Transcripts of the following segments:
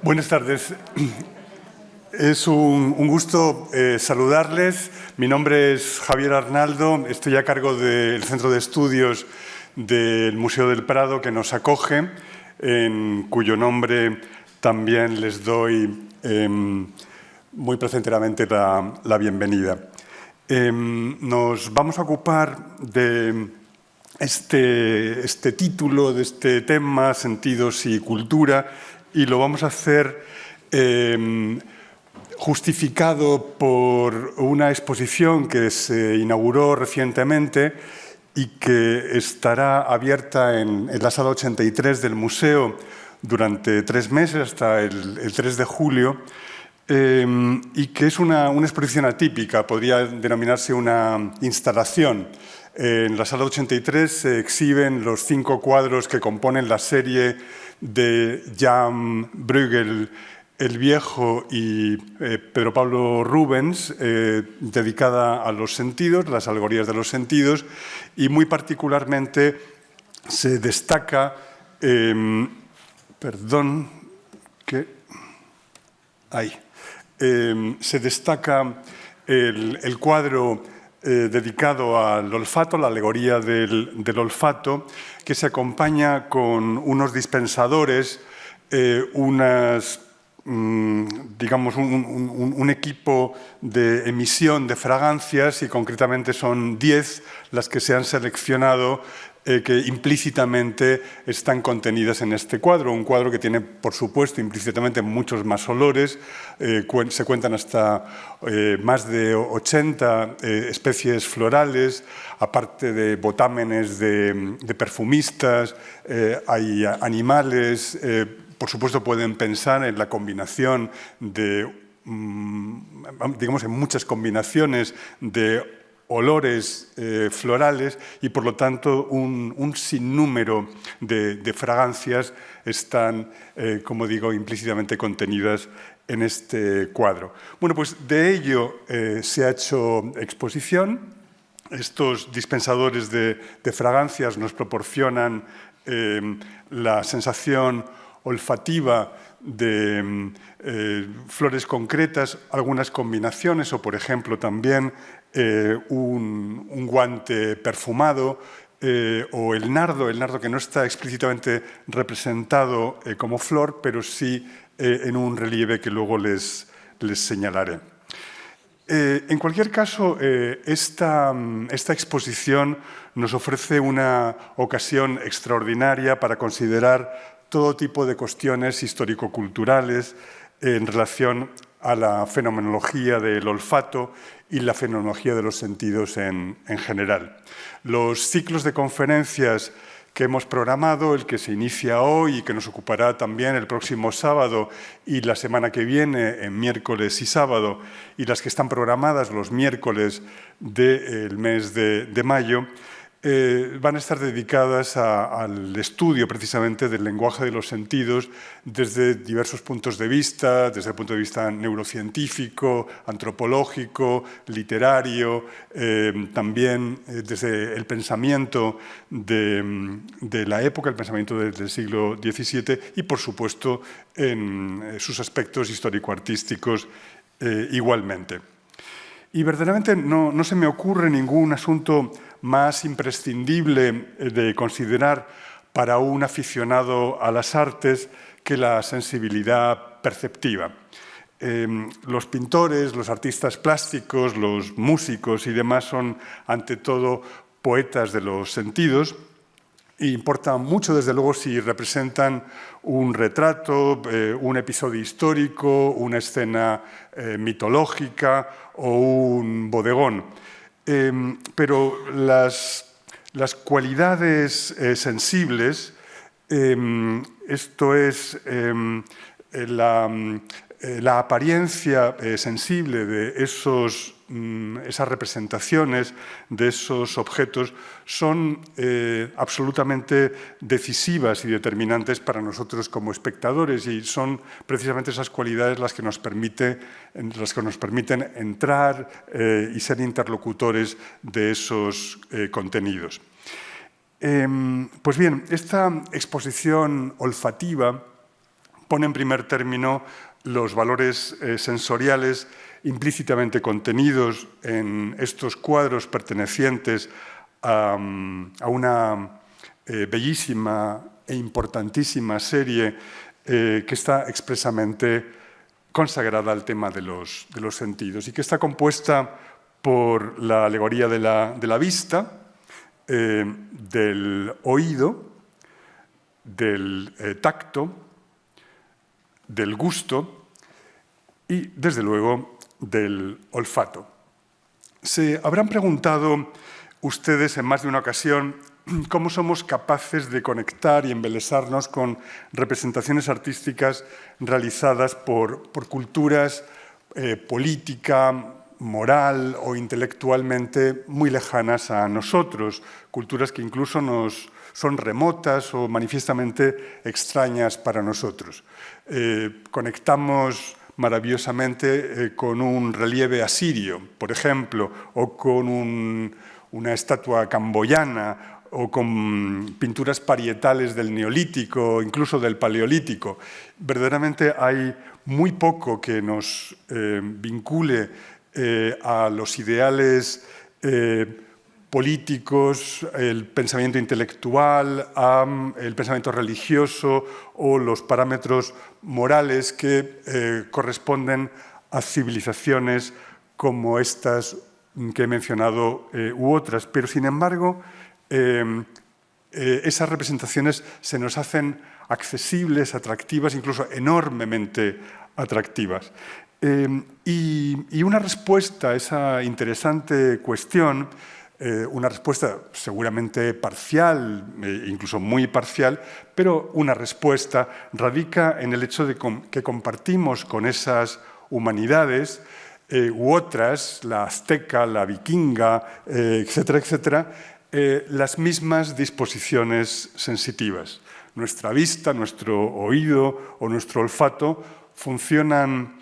Buenas tardes. Es un gusto saludarles. Mi nombre es Javier Arnaldo. Estoy a cargo del Centro de Estudios del Museo del Prado, que nos acoge, en cuyo nombre también les doy muy placenteramente la bienvenida. Nos vamos a ocupar de este título, de este tema, Sentidos y Cultura, y lo vamos a hacer justificado por una exposición que se inauguró recientemente y que estará abierta en la sala 83 del museo durante 3 meses, hasta el 3 de julio, y que es una exposición atípica, podría denominarse una instalación. En la sala 83 se exhiben los 5 cuadros que componen la serie de Jan Bruegel el Viejo y Pedro Pablo Rubens, dedicada a los sentidos, las alegorías de los sentidos, y muy particularmente se destaca, se destaca el cuadro dedicado al olfato, la alegoría del olfato, que se acompaña con unos dispensadores, digamos, un equipo de emisión de fragancias, y concretamente son 10 las que se han seleccionado, que implícitamente están contenidas en este cuadro. Un cuadro que tiene, por supuesto, implícitamente muchos más olores. Se cuentan hasta más de 80 especies florales, aparte de botámenes de perfumistas, hay animales. Por supuesto, pueden pensar en la combinación digamos, en muchas combinaciones de olores florales, y por lo tanto un sinnúmero de fragancias están, como digo, implícitamente contenidas en este cuadro. Bueno, pues de ello se ha hecho exposición. Estos dispensadores de fragancias nos proporcionan la sensación olfativa de flores concretas, algunas combinaciones, o por ejemplo también un guante perfumado, o el nardo que no está explícitamente representado como flor, pero sí en un relieve que luego les señalaré. En cualquier caso, esta exposición nos ofrece una ocasión extraordinaria para considerar todo tipo de cuestiones histórico-culturales en relación a la fenomenología del olfato y la fenomenología de los sentidos en general. Los ciclos de conferencias que hemos programado, el que se inicia hoy y que nos ocupará también el próximo sábado y la semana que viene, en miércoles y sábado, y las que están programadas los miércoles del mes de mayo, van a estar dedicadas al estudio precisamente del lenguaje de los sentidos desde diversos puntos de vista, desde el punto de vista neurocientífico, antropológico, literario, también desde el pensamiento de la época, el pensamiento del siglo XVII, y por supuesto en sus aspectos histórico-artísticos igualmente. Y verdaderamente no se me ocurre ningún asunto más imprescindible de considerar para un aficionado a las artes que la sensibilidad perceptiva. Los pintores, los artistas plásticos, los músicos y demás son, ante todo, poetas de los sentidos. E importa mucho, desde luego, si representan un retrato, un episodio histórico, una escena mitológica o un bodegón. Pero las cualidades sensibles, esto es la apariencia sensible de esas representaciones, de esos objetos, son absolutamente decisivas y determinantes para nosotros como espectadores, y son precisamente esas cualidades las que nos permiten entrar y ser interlocutores de esos contenidos. Pues bien, esta exposición olfativa pone en primer término los valores sensoriales implícitamente contenidos en estos cuadros pertenecientes a una bellísima e importantísima serie que está expresamente consagrada al tema de los sentidos y que está compuesta por la alegoría de la vista, del oído, del tacto, del gusto y, desde luego, del olfato. Se habrán preguntado ustedes en más de una ocasión cómo somos capaces de conectar y embelesarnos con representaciones artísticas realizadas por culturas política, moral o intelectualmente muy lejanas a nosotros, culturas que incluso nos son remotas o manifiestamente extrañas para nosotros. Conectamos maravillosamente con un relieve asirio, por ejemplo, o con una estatua camboyana, o con pinturas parietales del Neolítico, incluso del Paleolítico. Verdaderamente hay muy poco que nos vincule a los ideales políticos, el pensamiento intelectual, el pensamiento religioso o los parámetros morales que corresponden a civilizaciones como estas que he mencionado u otras. Pero, sin embargo, esas representaciones se nos hacen accesibles, atractivas, incluso enormemente atractivas. Y una respuesta a esa interesante cuestión, una respuesta seguramente parcial, incluso muy parcial, pero una respuesta radica en el hecho de que compartimos con esas humanidades u otras, la azteca, la vikinga, etcétera, etcétera, las mismas disposiciones sensitivas. Nuestra vista, nuestro oído o nuestro olfato funcionan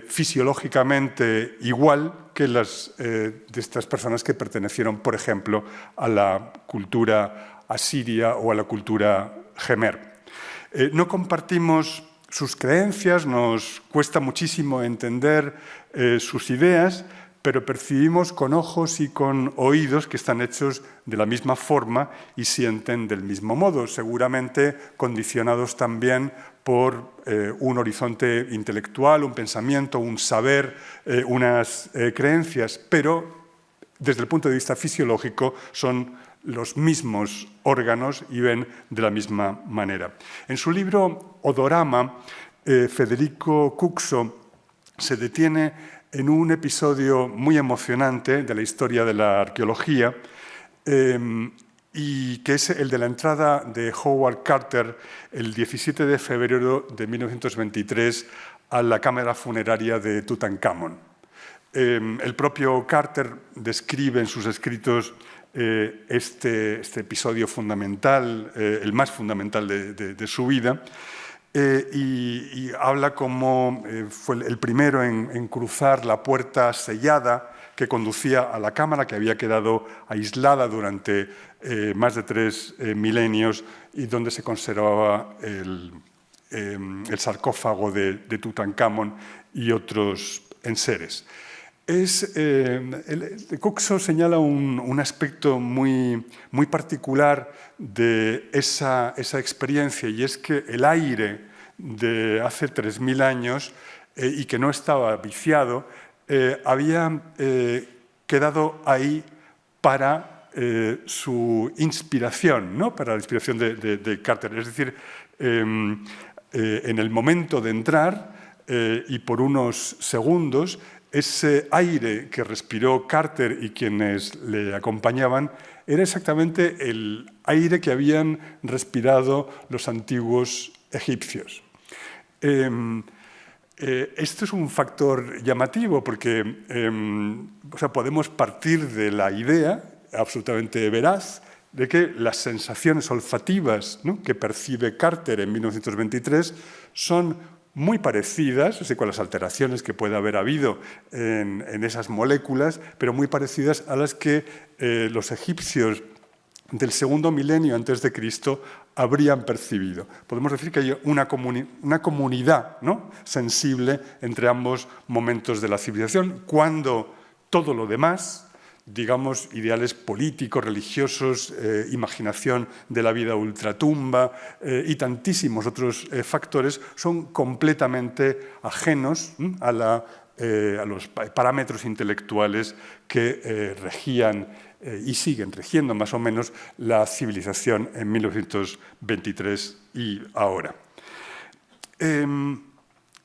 fisiológicamente igual que las de estas personas que pertenecieron, por ejemplo, a la cultura asiria o a la cultura jemer. No compartimos sus creencias, nos cuesta muchísimo entender sus ideas, pero percibimos con ojos y con oídos que están hechos de la misma forma y sienten del mismo modo, seguramente condicionados también por un horizonte intelectual, un pensamiento, un saber, unas creencias, pero desde el punto de vista fisiológico son los mismos órganos y ven de la misma manera. En su libro Odorama, Federico Cucso se detiene en un episodio muy emocionante de la historia de la arqueología, y que es el de la entrada de Howard Carter el 17 de febrero de 1923 a la cámara funeraria de Tutankamón. El propio Carter describe en sus escritos este episodio fundamental, el más fundamental de su vida, y habla como fue el primero en cruzar la puerta sellada que conducía a la cámara, que había quedado aislada durante más de 3 milenios y donde se conservaba el sarcófago de Tutankamón y otros enseres. Cucso señala un aspecto muy particular de esa experiencia, y es que el aire de hace 3.000 años y que no estaba viciado había quedado ahí para su inspiración, ¿no? Para la inspiración de Carter. Es decir, en el momento de entrar y por unos segundos, ese aire que respiró Carter y quienes le acompañaban era exactamente el aire que habían respirado los antiguos egipcios. Esto es un factor llamativo porque podemos partir de la idea absolutamente veraz de que las sensaciones olfativas, ¿no?, que percibe Carter en 1923 son muy parecidas, así con las alteraciones que puede haber habido en esas moléculas, pero muy parecidas a las que los egipcios del segundo milenio antes de Cristo habrían percibido. Podemos decir que hay una comunidad, ¿no?, sensible entre ambos momentos de la civilización, cuando todo lo demás, digamos, ideales políticos, religiosos, imaginación de la vida ultratumba y tantísimos otros factores son completamente ajenos a los parámetros intelectuales que regían y siguen rigiendo más o menos la civilización en 1923 y ahora.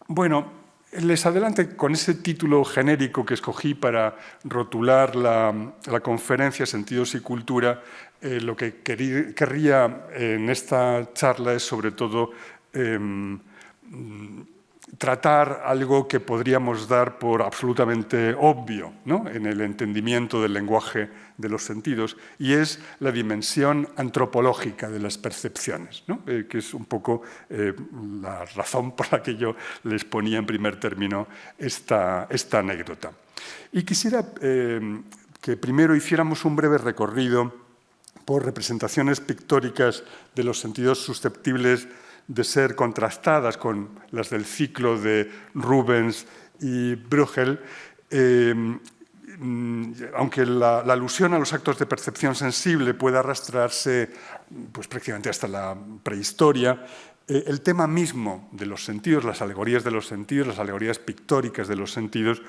Bueno, les adelanto con ese título genérico que escogí para rotular la conferencia Sentidos y Cultura. Lo que querría en esta charla es sobre todo tratar algo que podríamos dar por absolutamente obvio, ¿no?, en el entendimiento del lenguaje de los sentidos, y es la dimensión antropológica de las percepciones, ¿no?, que es un poco la razón por la que yo les ponía en primer término esta anécdota. Y quisiera que primero hiciéramos un breve recorrido por representaciones pictóricas de los sentidos susceptibles de ser contrastadas con las del ciclo de Rubens y Bruegel, aunque la alusión a los actos de percepción sensible puede arrastrarse pues, prácticamente hasta la prehistoria, el tema mismo de los sentidos, las alegorías de los sentidos, las alegorías pictóricas de los sentidos,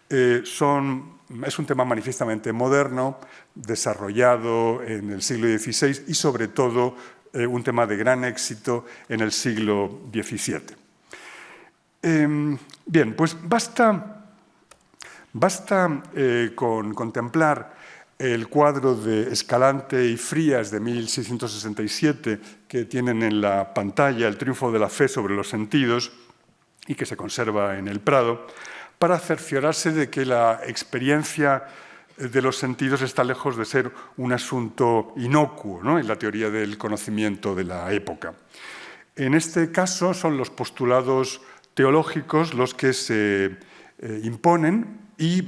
es un tema manifiestamente moderno, desarrollado en el siglo XVI y sobre todo un tema de gran éxito en el siglo XVII. Bien, pues basta con contemplar el cuadro de Escalante y Frías de 1667 que tienen en la pantalla El triunfo de la fe sobre los sentidos y que se conserva en el Prado, para cerciorarse de que la experiencia de los sentidos está lejos de ser un asunto inocuo, ¿no?, en la teoría del conocimiento de la época. En este caso son los postulados teológicos los que se imponen y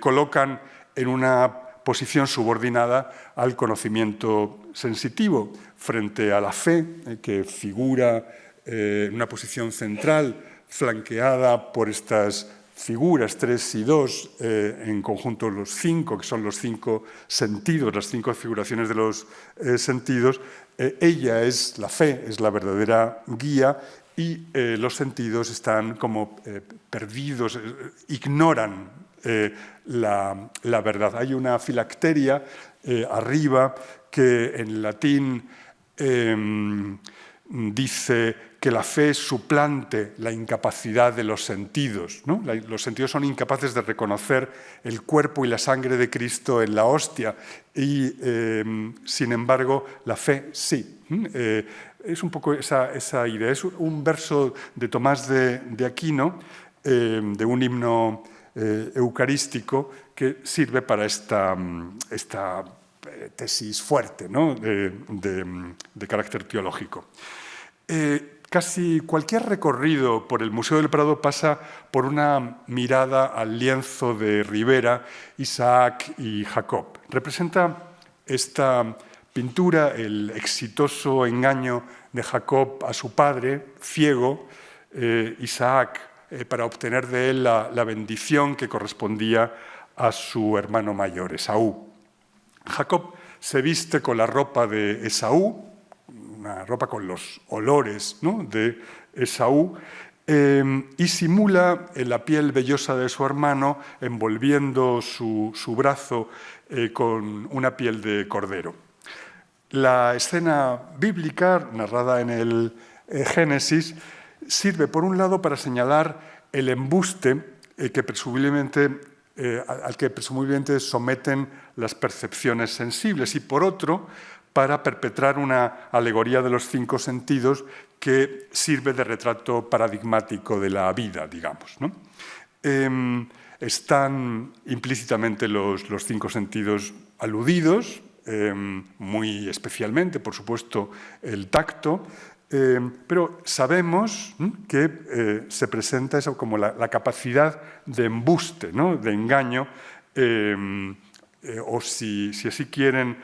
colocan en una posición subordinada al conocimiento sensitivo frente a la fe, que figura en una posición central flanqueada por estas figuras 3 y 2, en conjunto los 5, que son los 5 sentidos, las 5 figuraciones de los sentidos. Ella es la fe, es la verdadera guía, y los sentidos están como perdidos, ignoran la verdad. Hay una filacteria arriba que en latín dice que la fe suplante la incapacidad de los sentidos, ¿no? Los sentidos son incapaces de reconocer el cuerpo y la sangre de Cristo en la hostia y, sin embargo, la fe sí. Es un poco esa idea. Es un verso de Tomás de Aquino, de un himno eucarístico que sirve para esta tesis fuerte, ¿no?, de carácter teológico. Casi cualquier recorrido por el Museo del Prado pasa por una mirada al lienzo de Rivera, Isaac y Jacob. Representa esta pintura el exitoso engaño de Jacob a su padre, ciego, Isaac, para obtener de él la bendición que correspondía a su hermano mayor, Esaú. Jacob se viste con la ropa de Esaú, una ropa con los olores, ¿no?, de Esaú, y simula la piel vellosa de su hermano envolviendo su brazo con una piel de cordero. La escena bíblica, narrada en el Génesis, sirve, por un lado, para señalar el embuste al que presumiblemente someten las percepciones sensibles, y por otro, para perpetrar una alegoría de los 5 sentidos que sirve de retrato paradigmático de la vida, digamos, ¿no? Están implícitamente los 5 sentidos aludidos, muy especialmente, por supuesto, el tacto, pero sabemos que se presenta eso como la capacidad de embuste, ¿no?, de engaño, o si así quieren,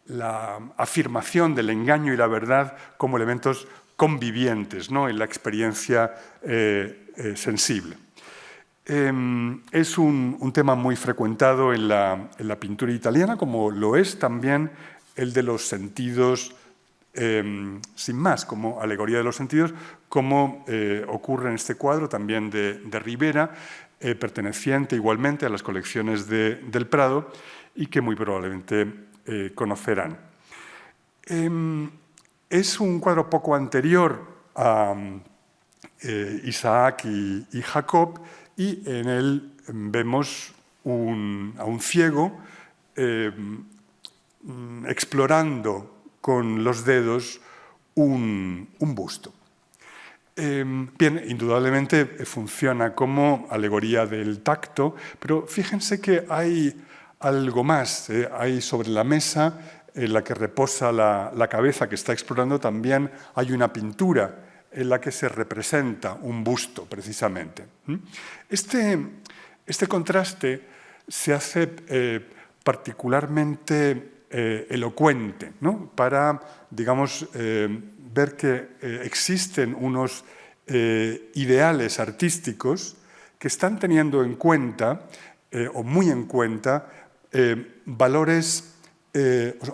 la afirmación del engaño y la verdad como elementos convivientes, ¿no?, en la experiencia sensible. Es un tema muy frecuentado en la pintura italiana, como lo es también el de los sentidos, sin más, como alegoría de los sentidos, como ocurre en este cuadro también de Ribera, perteneciente igualmente a las colecciones del Prado y que muy probablemente conocerán. Es un cuadro poco anterior a Isaac y Jacob, y en él vemos a un ciego explorando con los dedos un busto. Bien, indudablemente funciona como alegoría del tacto, pero fíjense que hay algo más. Hay sobre la mesa en la que reposa la cabeza que está explorando, también hay una pintura en la que se representa un busto, precisamente. Este contraste se hace particularmente elocuente, ¿no?, para, digamos, ver que existen unos ideales artísticos que están teniendo en cuenta, o muy en cuenta, valores,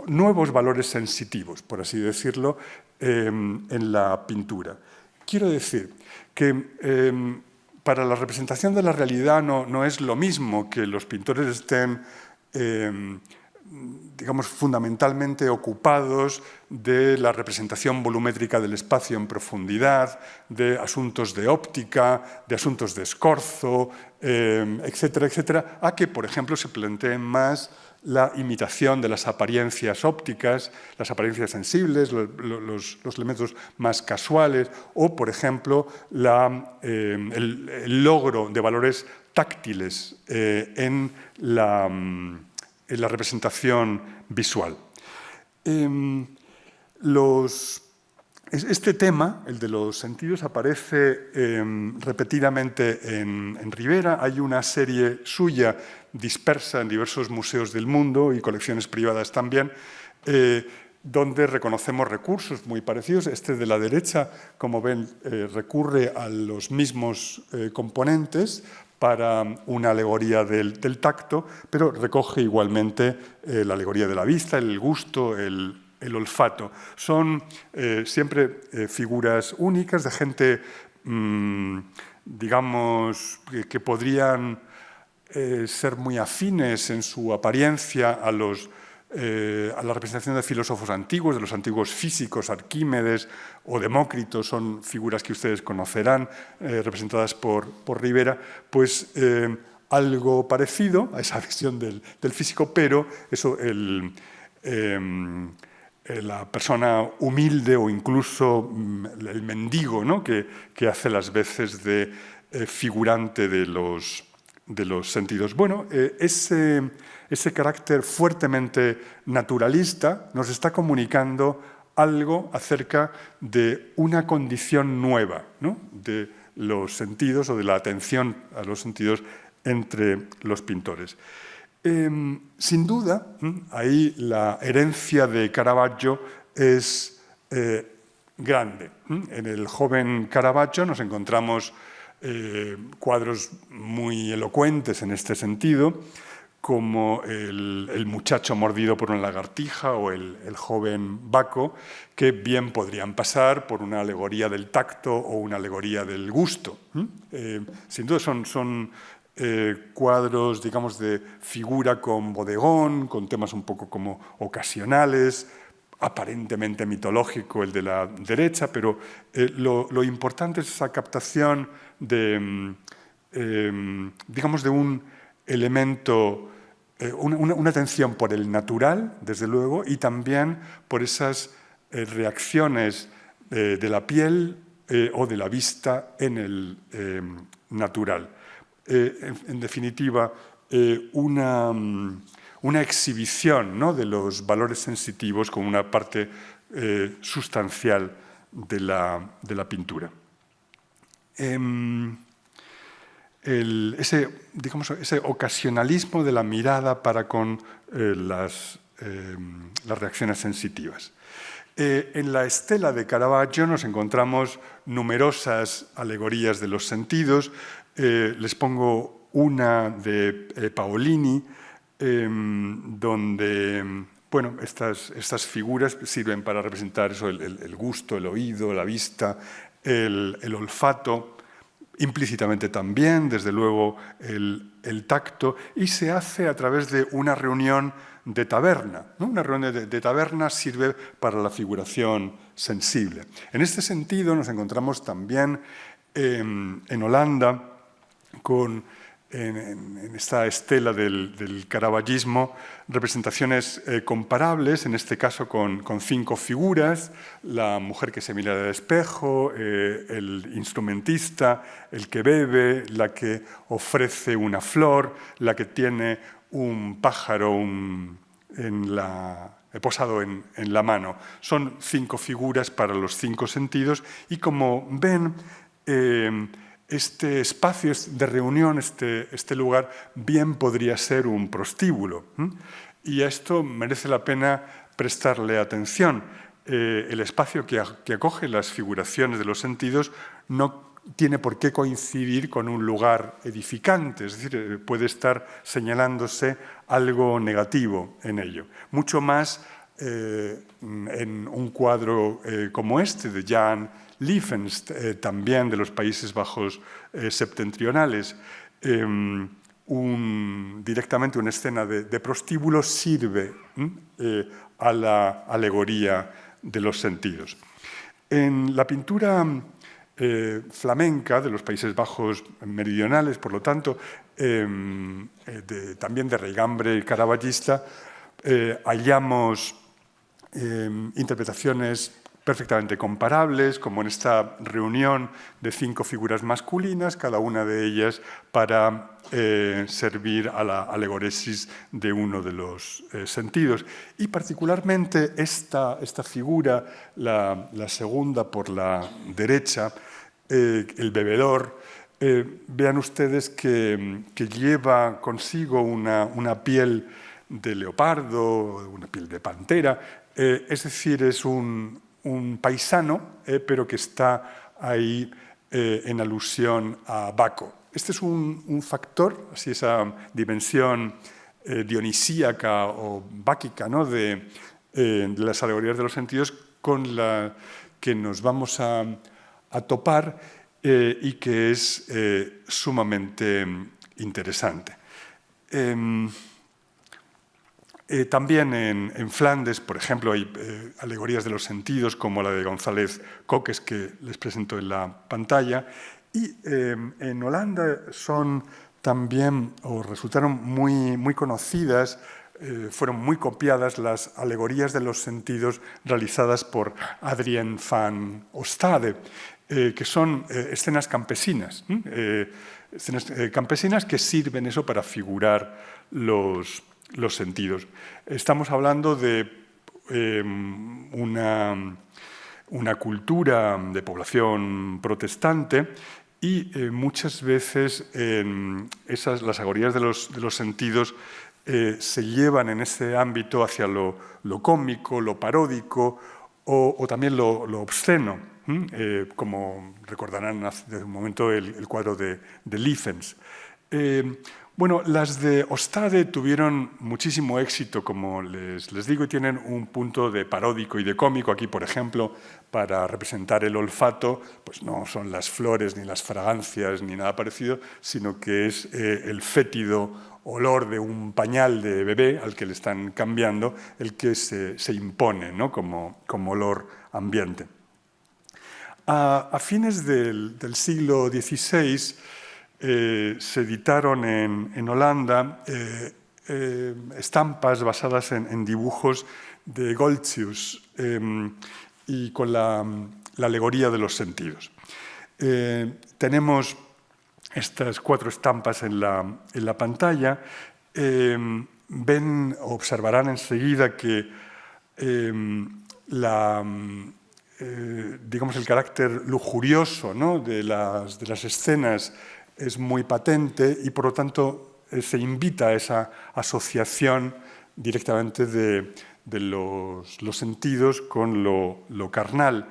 nuevos valores sensitivos, por así decirlo, en la pintura. Quiero decir que para la representación de la realidad no es lo mismo que los pintores estén digamos, fundamentalmente ocupados de la representación volumétrica del espacio en profundidad, de asuntos de óptica, de asuntos de escorzo, etcétera, etcétera, a que, por ejemplo, se planteen más la imitación de las apariencias ópticas, las apariencias sensibles, los elementos más casuales, o, por ejemplo, el logro de valores táctiles en la representación visual. Este tema, el de los sentidos, aparece repetidamente en Ribera. Hay una serie suya dispersa en diversos museos del mundo y colecciones privadas también, donde reconocemos recursos muy parecidos. Este de la derecha, como ven, recurre a los mismos componentes para una alegoría del tacto, pero recoge igualmente la alegoría de la vista, el gusto, el olfato. Son siempre figuras únicas de gente, digamos, que podrían ser muy afines en su apariencia a la representación de filósofos antiguos, de los antiguos físicos, Arquímedes o Demócrito, son figuras que ustedes conocerán, representadas por Ribera, pues algo parecido a esa visión del físico, pero eso, la persona humilde o incluso el mendigo, ¿no?, que hace las veces de figurante de los sentidos. Bueno, ese carácter fuertemente naturalista nos está comunicando algo acerca de una condición nueva, ¿no?, de los sentidos o de la atención a los sentidos entre los pintores. Sin duda, ahí la herencia de Caravaggio es grande. En el joven Caravaggio nos encontramos cuadros muy elocuentes en este sentido, como el muchacho mordido por una lagartija o el joven Baco, que bien podrían pasar por una alegoría del tacto o una alegoría del gusto. Sin duda son cuadros, digamos, de figura con bodegón, con temas un poco como ocasionales, aparentemente mitológico el de la derecha, pero lo importante es esa captación digamos, de un elemento, una atención por el natural, desde luego, y también por esas reacciones de la piel o de la vista en el natural. En definitiva, una exhibición, ¿no?, de los valores sensitivos como una parte sustancial de la pintura. Ese ocasionalismo de la mirada para con las las reacciones sensitivas. En la estela de Caravaggio nos encontramos numerosas alegorías de los sentidos. Les pongo una de Paolini, donde bueno, estas figuras sirven para representar eso, el gusto, el oído, la vista, el olfato, implícitamente también, desde luego, el tacto, y se hace a través de una reunión de taberna, ¿no? Una reunión de taberna sirve para la figuración sensible. En este sentido nos encontramos también en Holanda en esta estela del caravallismo representaciones comparables, en este caso con 5 figuras: la mujer que se mira al espejo, el instrumentista, el que bebe, la que ofrece una flor, la que tiene un pájaro posado en la mano. Son 5 figuras para los 5 sentidos y, como ven, este espacio de reunión, este lugar, bien podría ser un prostíbulo. Y a esto merece la pena prestarle atención. El espacio que acoge las figuraciones de los sentidos no tiene por qué coincidir con un lugar edificante, es decir, puede estar señalándose algo negativo en ello. Mucho más en un cuadro como este de Jan Liefens, también de los Países Bajos septentrionales. Directamente una escena de prostíbulo sirve a la alegoría de los sentidos. En la pintura flamenca de los Países Bajos meridionales, por lo tanto, también de raigambre caravallista, hallamos interpretaciones perfectamente comparables, como en esta reunión de 5 figuras masculinas, cada una de ellas para servir a la alegoresis de uno de los sentidos. Y particularmente esta figura, la segunda por la derecha, el bebedor, vean ustedes que lleva consigo una piel de leopardo, una piel de pantera, es decir, es un paisano, pero que está ahí en alusión a Baco. Este es un factor, así esa dimensión dionisíaca o báquica, ¿no? de las alegorías de los sentidos, con la que nos vamos a topar y que es sumamente interesante. También en Flandes, por ejemplo, hay alegorías de los sentidos, como la de González Coques, que les presento en la pantalla. Y en Holanda son también, o resultaron muy conocidas, fueron muy copiadas las alegorías de los sentidos realizadas por Adrien van Ostade, que son escenas campesinas, escenas campesinas que sirven eso para figurar los sentidos. Estamos hablando de una cultura de población protestante y muchas veces las alegorías de los sentidos se llevan en ese ámbito hacia lo cómico, lo paródico o también lo obsceno, como recordarán hace un momento el cuadro de Liefens. Bueno, las de Ostade tuvieron muchísimo éxito, como les digo, y tienen un punto de paródico y de cómico. Aquí, por ejemplo, para representar el olfato, pues no son las flores ni las fragancias ni nada parecido, sino que es el fétido olor de un pañal de bebé al que le están cambiando el que se impone, ¿no? como olor ambiente. A fines del siglo XVI, se editaron en Holanda estampas basadas en dibujos de Goltzius y con la alegoría de los sentidos. Tenemos estas 4 estampas en la pantalla. Observarán enseguida que digamos, el carácter lujurioso, ¿no? de las escenas es muy patente y, por lo tanto, se invita a esa asociación directamente de los sentidos con lo carnal.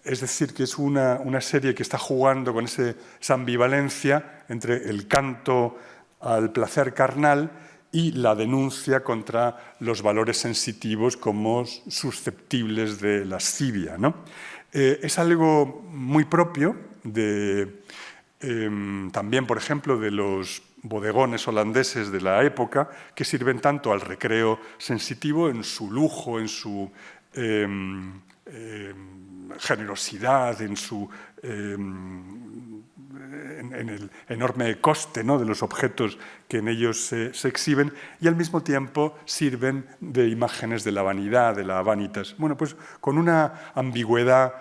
Es decir, que es una serie que está jugando con esa ambivalencia entre el canto al placer carnal y la denuncia contra los valores sensitivos como susceptibles de lascivia, ¿no? Es algo muy propio también, por ejemplo, de los bodegones holandeses de la época, que sirven tanto al recreo sensitivo en su lujo, en su generosidad, en el enorme coste, ¿no?, de los objetos que en ellos se exhiben, y al mismo tiempo sirven de imágenes de la vanidad, de la vanitas. Bueno, pues con una ambigüedad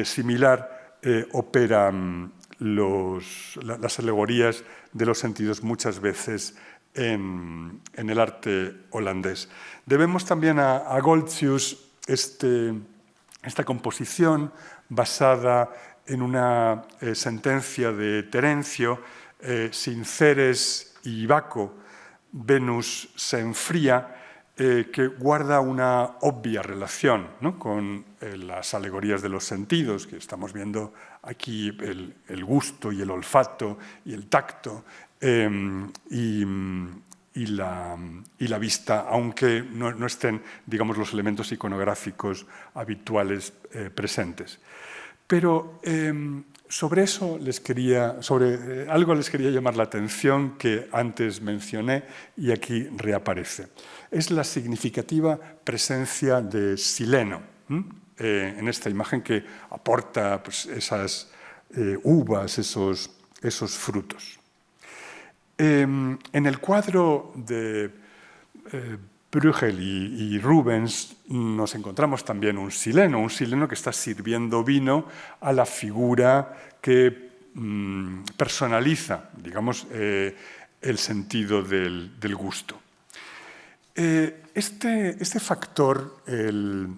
similar operan las alegorías de los sentidos muchas veces en el arte holandés. Debemos también a Goltzius esta composición basada en una sentencia de Terencio: sin Ceres y Baco, Venus se enfría, que guarda una obvia relación, ¿no?, con las alegorías de los sentidos, que estamos viendo aquí el gusto y el olfato y el tacto y la vista, aunque no estén, digamos, los elementos iconográficos habituales presentes. Pero sobre algo les quería llamar la atención, que antes mencioné y aquí reaparece. Es la significativa presencia de Sileno en esta imagen, que aporta, pues, esas uvas, esos frutos. En el cuadro de Bruegel y Rubens nos encontramos también un sileno que está sirviendo vino a la figura que personaliza, digamos, el sentido del gusto. Este factor, el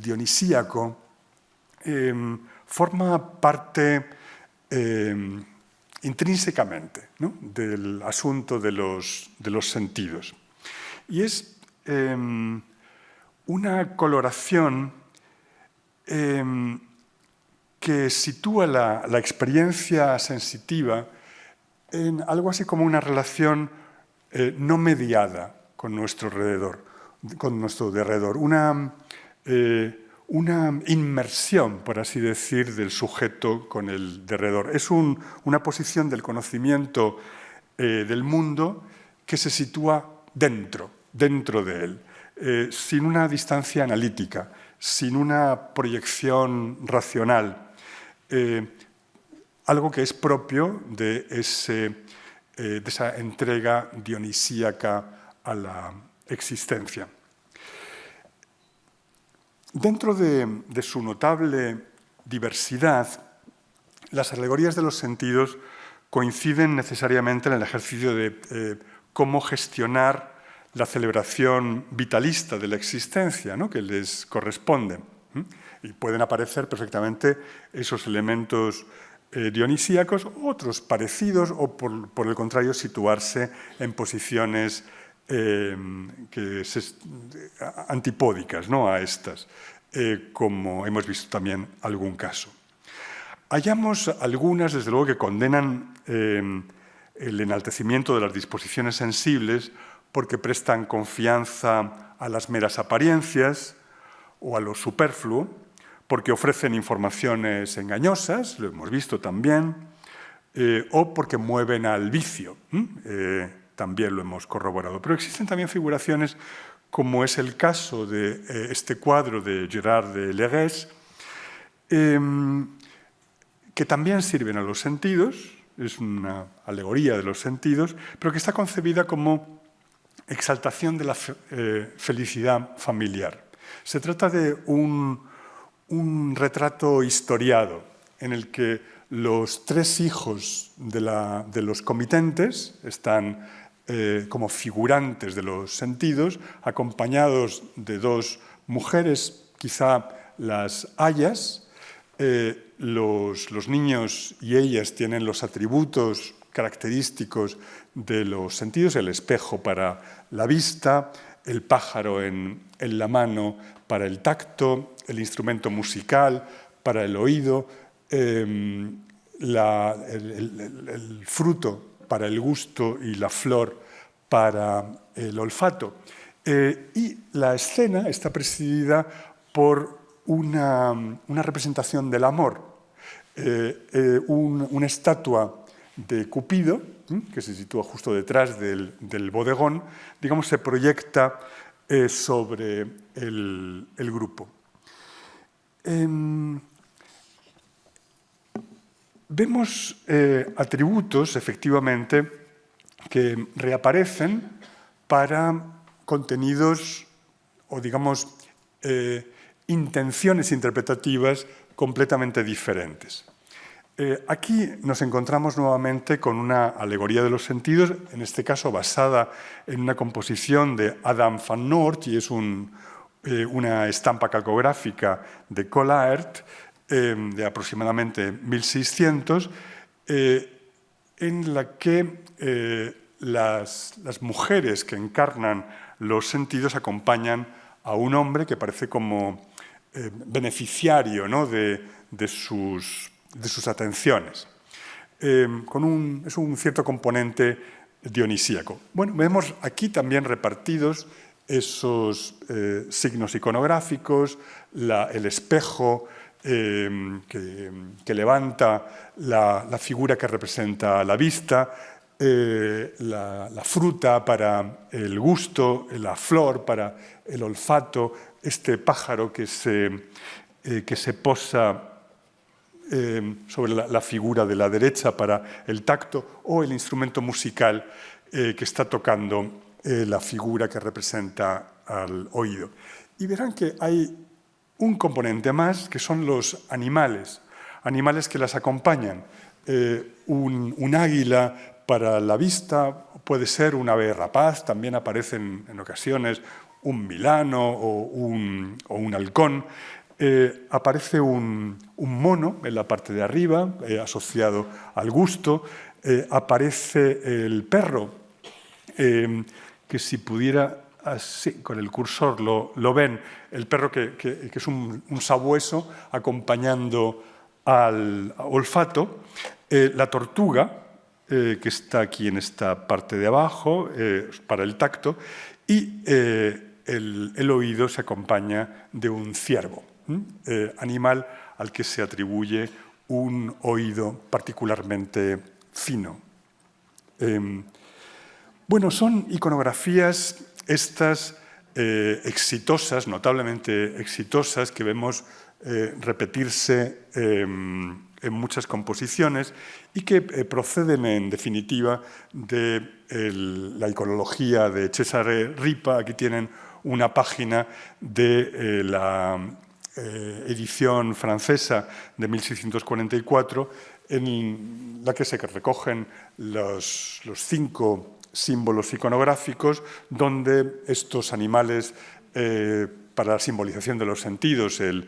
dionisíaco, forma parte intrínsecamente, ¿no?, del asunto de los sentidos. Y es una coloración que sitúa la experiencia sensitiva en algo así como una relación no mediada con nuestro derredor, una inmersión, por así decir, del sujeto con el derredor. Es una posición del conocimiento del mundo que se sitúa dentro de él, sin una distancia analítica, sin una proyección racional, algo que es propio de esa entrega dionisíaca a la existencia. Dentro de su notable diversidad, las alegorías de los sentidos coinciden necesariamente en el ejercicio de cómo gestionar la celebración vitalista de la existencia, ¿no?, que les corresponde. Y pueden aparecer perfectamente esos elementos dionisíacos, otros parecidos, o por el contrario situarse en posiciones antipódicas, ¿no?, a estas, como hemos visto también algún caso. Hallamos algunas, desde luego, que condenan el enaltecimiento de las disposiciones sensibles porque prestan confianza a las meras apariencias o a lo superfluo, porque ofrecen informaciones engañosas, lo hemos visto también, o porque mueven al vicio, también lo hemos corroborado. Pero existen también figuraciones, como es el caso de este cuadro de Gerard de Legesse, que también sirven a los sentidos, es una alegoría de los sentidos, pero que está concebida como exaltación de la felicidad familiar. Se trata de un retrato historiado en el que los tres hijos de los comitentes están como figurantes de los sentidos, acompañados de dos mujeres, quizá las ayas. Los niños y ellas tienen los atributos característicos de los sentidos, el espejo para la vista, el pájaro en la mano para el tacto, el instrumento musical para el oído, el fruto para el gusto y la flor para el olfato. Y la escena está presidida por una representación del amor, una estatua de Cupido, que se sitúa justo detrás del bodegón, digamos, se proyecta sobre el grupo. Vemos atributos, efectivamente, que reaparecen para contenidos o, digamos, intenciones interpretativas completamente diferentes. Aquí nos encontramos nuevamente con una alegoría de los sentidos, en este caso basada en una composición de Adam van Noort, y es una estampa calcográfica de Collaert, de aproximadamente 1600, en la que las mujeres que encarnan los sentidos acompañan a un hombre que parece como beneficiario, ¿no?, de sus atenciones. Es un cierto componente dionisíaco. Bueno, vemos aquí también repartidos esos signos iconográficos, el espejo que levanta la figura que representa la vista, la fruta para el gusto, la flor para el olfato, este pájaro que se posa sobre la figura de la derecha para el tacto, o el instrumento musical que está tocando la figura que representa al oído. Y verán que hay un componente más, que son los animales que las acompañan. Un águila para la vista, puede ser un ave rapaz, también aparecen en ocasiones un milano o un halcón. Aparece un mono en la parte de arriba, asociado al gusto. Aparece el perro, que si pudiera, así, con el cursor lo ven, el perro que es un sabueso acompañando al olfato. La tortuga, que está aquí en esta parte de abajo, para el tacto, y el oído se acompaña de un ciervo, animal al que se atribuye un oído particularmente fino. Bueno, son iconografías estas exitosas, notablemente exitosas, que vemos repetirse en muchas composiciones y que proceden, en definitiva, de la iconología de Cesare Ripa. Aquí tienen una página de la edición francesa de 1644, en la que se recogen los 5 símbolos iconográficos, donde estos animales, para la simbolización de los sentidos, el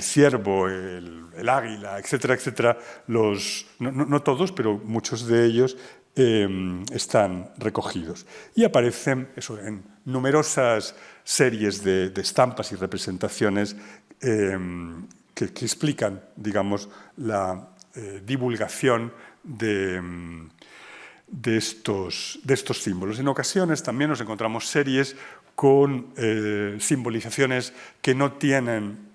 ciervo, el águila, etcétera, etcétera, no todos, pero muchos de ellos están recogidos. Y aparecen en numerosas series de estampas y representaciones que explican, digamos, la divulgación de estos símbolos. En ocasiones también nos encontramos series con simbolizaciones que no tienen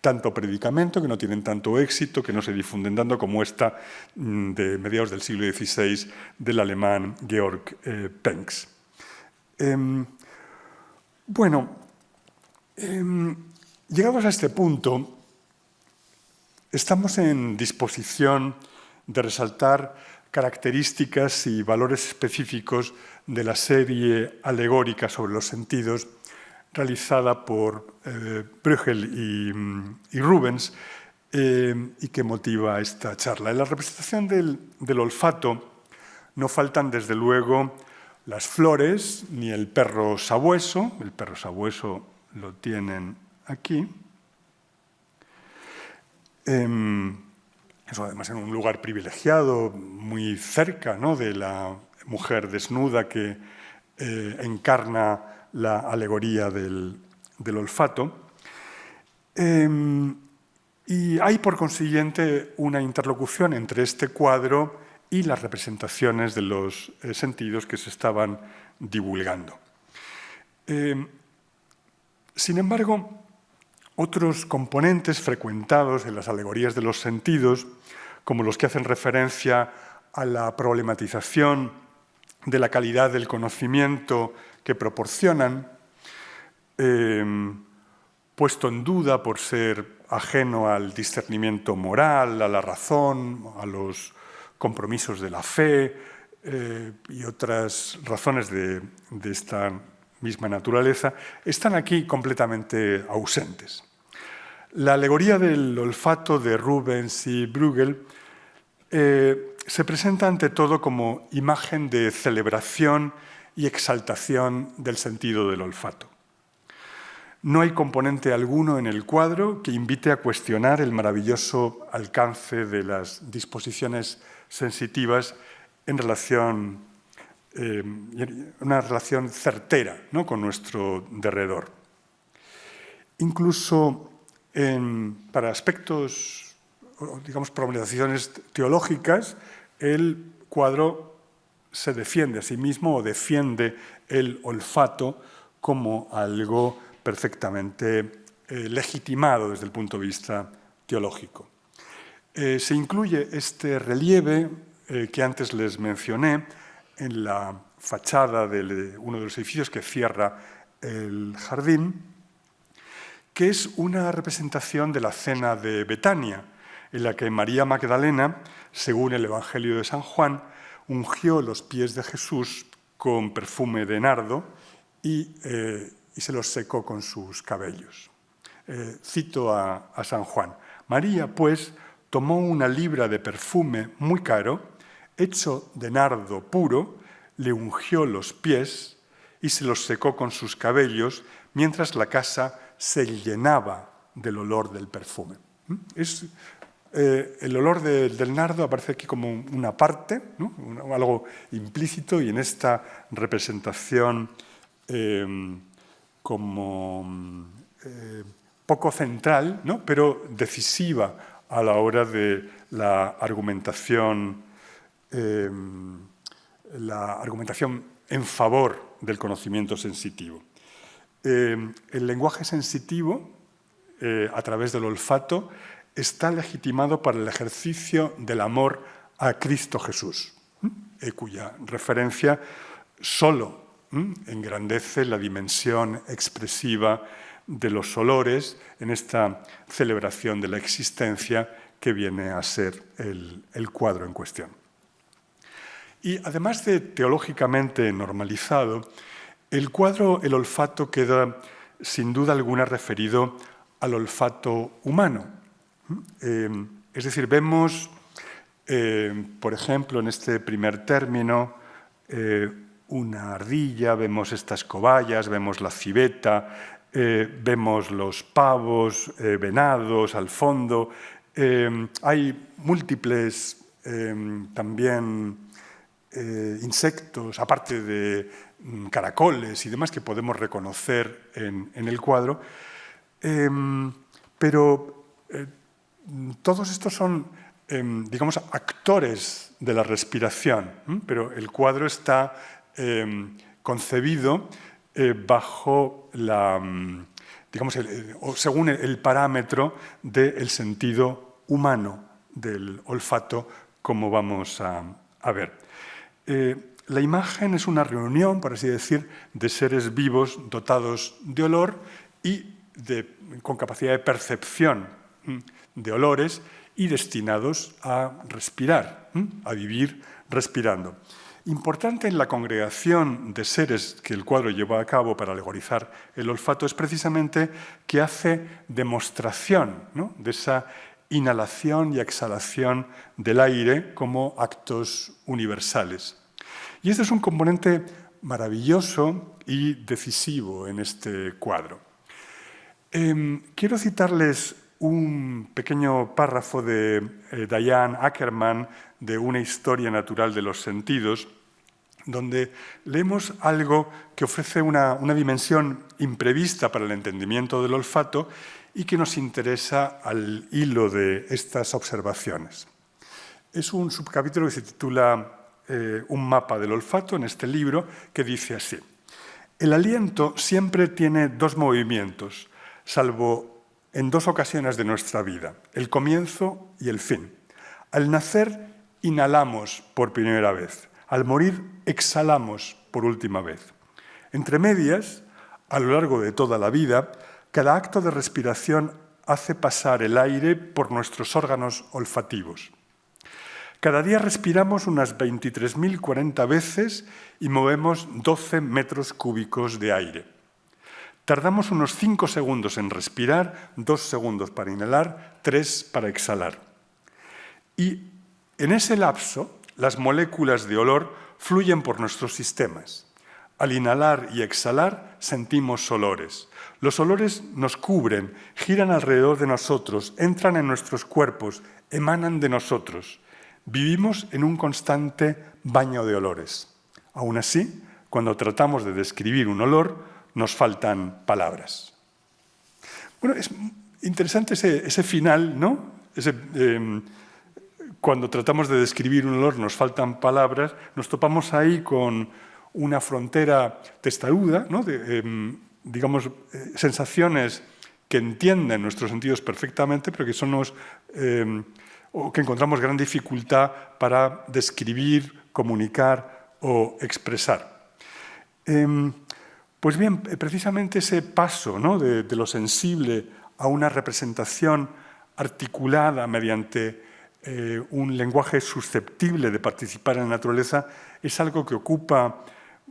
tanto predicamento, que no tienen tanto éxito, que no se difunden tanto, como esta de mediados del siglo XVI del alemán Georg Penx. Llegados a este punto, estamos en disposición de resaltar características y valores específicos de la serie alegórica sobre los sentidos realizada por Bruegel y Rubens, y que motiva esta charla. En la representación del olfato no faltan, desde luego, las flores ni el perro sabueso. El perro sabueso lo tienen aquí. Eso además en un lugar privilegiado, muy cerca, ¿no?, de la mujer desnuda que encarna la alegoría del olfato. Y hay, por consiguiente, una interlocución entre este cuadro y las representaciones de los sentidos que se estaban divulgando. Sin embargo, otros componentes frecuentados en las alegorías de los sentidos, como los que hacen referencia a la problematización de la calidad del conocimiento que proporcionan, puesto en duda por ser ajeno al discernimiento moral, a la razón, a los compromisos de la fe y otras razones de esta misma naturaleza, están aquí completamente ausentes. La alegoría del olfato de Rubens y Bruegel se presenta ante todo como imagen de celebración y exaltación del sentido del olfato. No hay componente alguno en el cuadro que invite a cuestionar el maravilloso alcance de las disposiciones sensitivas en relación, una relación certera, ¿no?, con nuestro derredor. Incluso para aspectos, digamos, problematizaciones teológicas, el cuadro se defiende a sí mismo o defiende el olfato como algo perfectamente legitimado desde el punto de vista teológico. Se incluye este relieve que antes les mencioné en la fachada de uno de los edificios que cierra el jardín, que es una representación de la cena de Betania, en la que María Magdalena, según el Evangelio de San Juan, ungió los pies de Jesús con perfume de nardo y se los secó con sus cabellos. Cito a San Juan. María, pues, tomó una libra de perfume muy caro, hecho de nardo puro, le ungió los pies y se los secó con sus cabellos, mientras la casa se llenaba del olor del perfume. El olor del nardo aparece aquí como una parte, ¿no?, algo implícito, y en esta representación como poco central, ¿no?, pero decisiva a la hora de la argumentación en favor del conocimiento sensitivo. El lenguaje sensitivo, a través del olfato, está legitimado para el ejercicio del amor a Cristo Jesús, cuya referencia solo engrandece la dimensión expresiva de los olores en esta celebración de la existencia que viene a ser el cuadro en cuestión. Y además de teológicamente normalizado, el cuadro, el olfato, queda sin duda alguna referido al olfato humano. Es decir, vemos, por ejemplo, en este primer término, una ardilla, vemos estas cobayas, vemos la civeta, vemos los pavos, venados al fondo. Hay múltiples también insectos, aparte de caracoles y demás, que podemos reconocer en el cuadro. Pero todos estos son, digamos, actores de la respiración, pero el cuadro está concebido bajo digamos, según el parámetro del sentido humano del olfato, como vamos a ver. La imagen es una reunión, por así decir, de seres vivos dotados de olor y con capacidad de percepción de olores y destinados a respirar, a vivir respirando. Importante en la congregación de seres que el cuadro lleva a cabo para alegorizar el olfato es precisamente que hace demostración, ¿no?, de esa inhalación y exhalación del aire como actos universales. Y este es un componente maravilloso y decisivo en este cuadro. Quiero citarles un pequeño párrafo de Diane Ackerman de Una historia natural de los sentidos, donde leemos algo que ofrece una dimensión imprevista para el entendimiento del olfato y que nos interesa al hilo de estas observaciones. Es un subcapítulo que se titula Un mapa del olfato en este libro, que dice así: el aliento siempre tiene dos movimientos, salvo en dos ocasiones de nuestra vida, el comienzo y el fin. Al nacer, inhalamos por primera vez. Al morir, exhalamos por última vez. Entre medias, a lo largo de toda la vida, cada acto de respiración hace pasar el aire por nuestros órganos olfativos. Cada día respiramos unas 23.040 veces y movemos 12 metros cúbicos de aire. Tardamos unos 5 segundos en respirar, 2 segundos para inhalar, 3 para exhalar. Y en ese lapso, las moléculas de olor fluyen por nuestros sistemas. Al inhalar y exhalar, sentimos olores. Los olores nos cubren, giran alrededor de nosotros, entran en nuestros cuerpos, emanan de nosotros. Vivimos en un constante baño de olores. Aún así, cuando tratamos de describir un olor, nos faltan palabras. Bueno, es interesante ese final, ¿no? Cuando tratamos de describir un olor nos faltan palabras, nos topamos ahí con una frontera testaruda, ¿no? Digamos, sensaciones que entienden nuestros sentidos perfectamente, pero que son o que encontramos gran dificultad para describir, comunicar o expresar. Pues bien, precisamente ese paso, ¿no? de lo sensible a una representación articulada mediante un lenguaje susceptible de participar en la naturaleza es algo que ocupa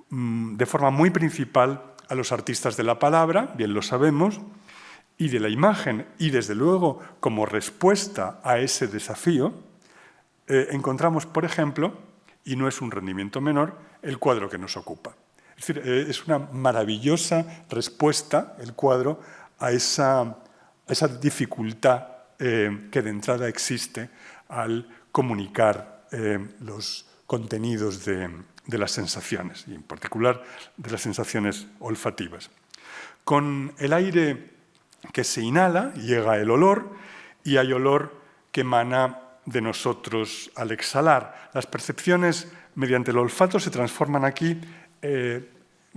de forma muy principal a los artistas de la palabra, bien lo sabemos, y de la imagen, y desde luego como respuesta a ese desafío, encontramos, por ejemplo, y no es un rendimiento menor, el cuadro que nos ocupa. Es decir, es una maravillosa respuesta, el cuadro, a esa dificultad que de entrada existe al comunicar los contenidos de las sensaciones, y en particular de las sensaciones olfativas. Con el aire que se inhala llega el olor, y hay olor que emana de nosotros al exhalar. Las percepciones mediante el olfato se transforman aquí,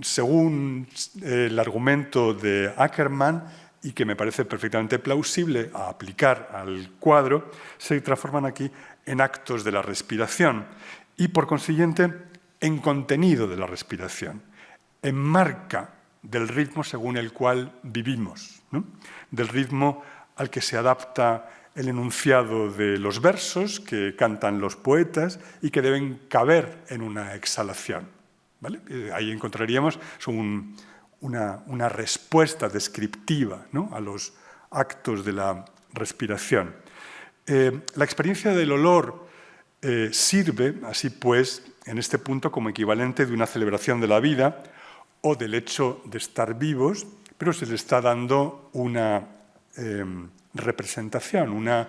según el argumento de Ackermann, y que me parece perfectamente plausible a aplicar al cuadro, se transforman aquí en actos de la respiración y, por consiguiente, en contenido de la respiración, en marca del ritmo según el cual vivimos, ¿no? Del ritmo al que se adapta el enunciado de los versos que cantan los poetas y que deben caber en una exhalación, ¿vale? Ahí encontraríamos una respuesta descriptiva, ¿no? A los actos de la respiración. La experiencia del olor sirve, así pues, en este punto como equivalente de una celebración de la vida o del hecho de estar vivos, pero se le está dando una representación, una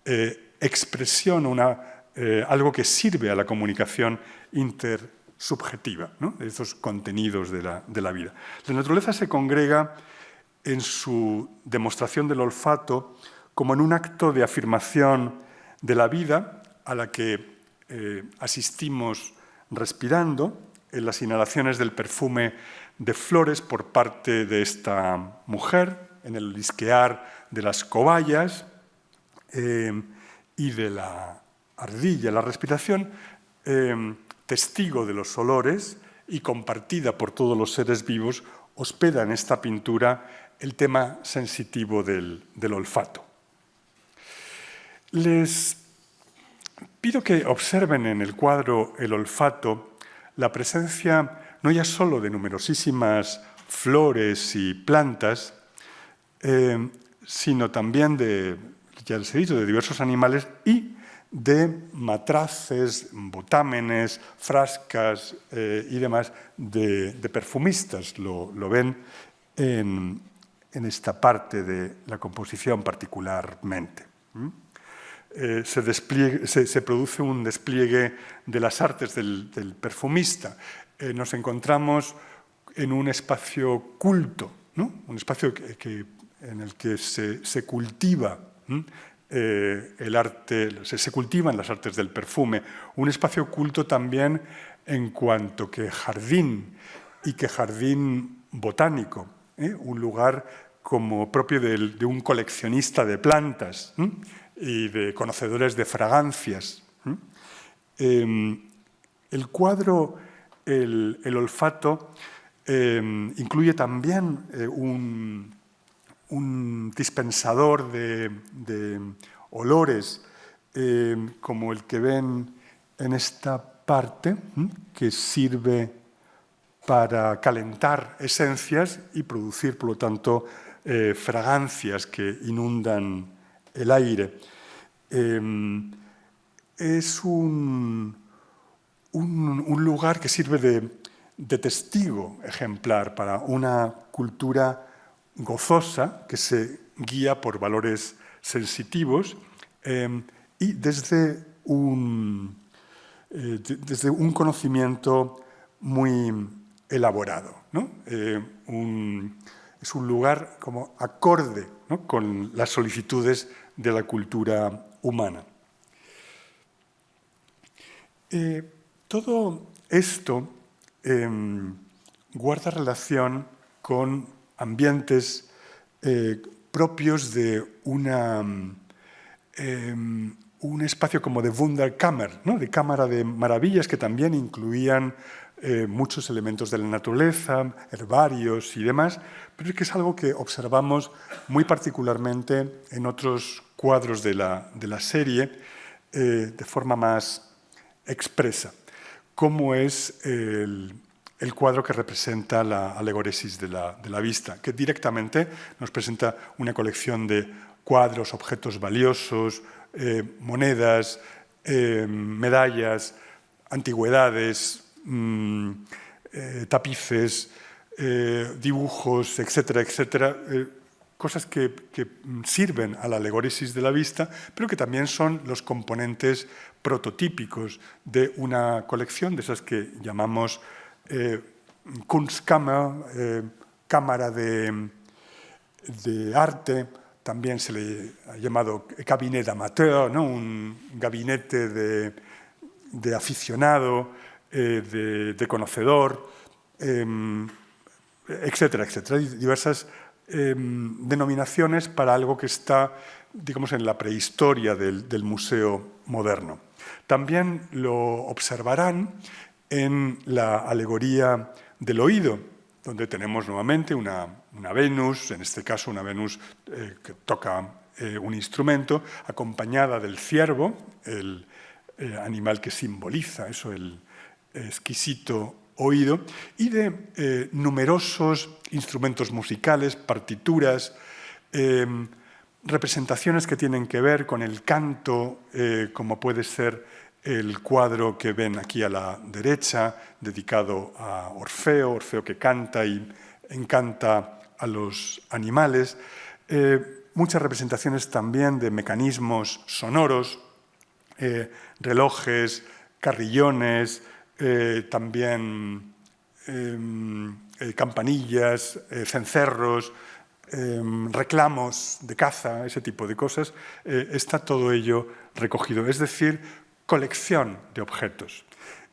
expresión, algo que sirve a la comunicación intersubjetiva, ¿no? De esos contenidos de la vida. La naturaleza se congrega en su demostración del olfato como en un acto de afirmación de la vida a la que asistimos respirando, en las inhalaciones del perfume de flores por parte de esta mujer, en el olisquear de las cobayas y de la ardilla. La respiración, testigo de los olores y compartida por todos los seres vivos, hospeda en esta pintura el tema sensitivo del olfato. Les pido que observen en el cuadro El olfato la presencia no ya solo de numerosísimas flores y plantas, sino también ya les he dicho, de diversos animales y de matraces, botámenes, frascas y demás de perfumistas. Lo ven en esta parte de la composición particularmente. se produce un despliegue de las artes del perfumista. Nos encontramos en un espacio culto, ¿no? Un espacio en el que se cultiva el arte, se cultivan las artes del perfume. Un espacio culto también en cuanto que jardín, y que jardín botánico, un lugar como propio de un coleccionista de plantas y de conocedores de fragancias. El cuadro, el olfato, incluye también un dispensador de olores, como el que ven en esta parte, que sirve para calentar esencias y producir, por lo tanto, fragancias que inundan el aire. Es un lugar que sirve de testigo ejemplar para una cultura gozosa que se guía por valores sensitivos y desde un conocimiento muy elaborado, ¿no? Es un lugar como acorde, ¿no?, con las solicitudes de la cultura humana. Todo esto guarda relación con ambientes propios de un espacio como de Wunderkammer, ¿no?, de cámara de maravillas, que también incluían muchos elementos de la naturaleza, herbarios y demás, pero es que es algo que observamos muy particularmente en otros cuadros de la serie de forma más expresa, como es el cuadro que representa la alegoresis de la vista, que directamente nos presenta una colección de cuadros, objetos valiosos, monedas, medallas, antigüedades, tapices, dibujos, etcétera, etcétera, cosas que sirven a la alegoresis de la vista, pero que también son los componentes prototípicos de una colección de esas que llamamos Kunstkammer, cámara de arte. También se le ha llamado cabinet amateur, ¿no?, un gabinete de aficionado, de conocedor, etcétera, etcétera. Hay diversas denominaciones para algo que está, digamos, en la prehistoria del museo moderno. También lo observarán en la alegoría del oído, donde tenemos nuevamente una Venus, en este caso una Venus que toca un instrumento, acompañada del ciervo, el animal que simboliza eso, el exquisito oído, y de numerosos instrumentos musicales, partituras, representaciones que tienen que ver con el canto, como puede ser el cuadro que ven aquí a la derecha, dedicado a Orfeo, Orfeo que canta y encanta a los animales. Muchas representaciones también de mecanismos sonoros, relojes, carrillones, también campanillas, cencerros, reclamos de caza, ese tipo de cosas. Está todo ello recogido, es decir, colección de objetos.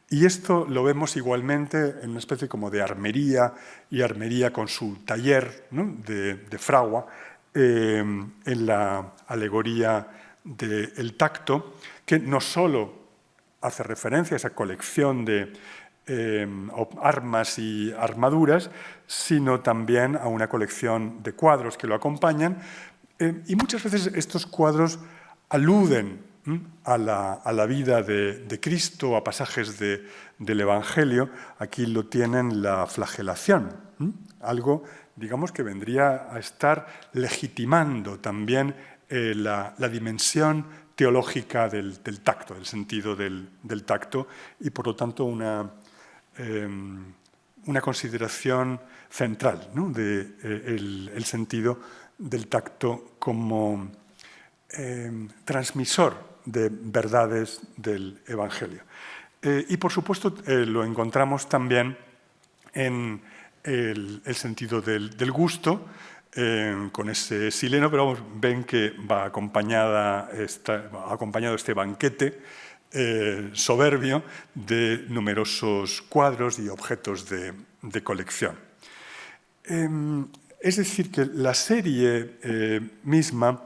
Y esto lo vemos igualmente en una especie como de armería, y armería con su taller, ¿no?, de fragua, en la alegoría del tacto, que no solo hace referencia a esa colección de armas y armaduras, sino también a una colección de cuadros que lo acompañan. Y muchas veces estos cuadros aluden a la vida de Cristo, a pasajes del Evangelio. Aquí lo tienen, la flagelación, algo, digamos, que vendría a estar legitimando también la dimensión teológica del tacto, del sentido del tacto, y por lo tanto una consideración central, ¿no?, del sentido del tacto como transmisor de verdades del Evangelio. Y, por supuesto, lo encontramos también en el sentido del gusto, con ese sileno, pero vamos, ven que va acompañado este banquete soberbio de numerosos cuadros y objetos de colección. Es decir, que la serie misma,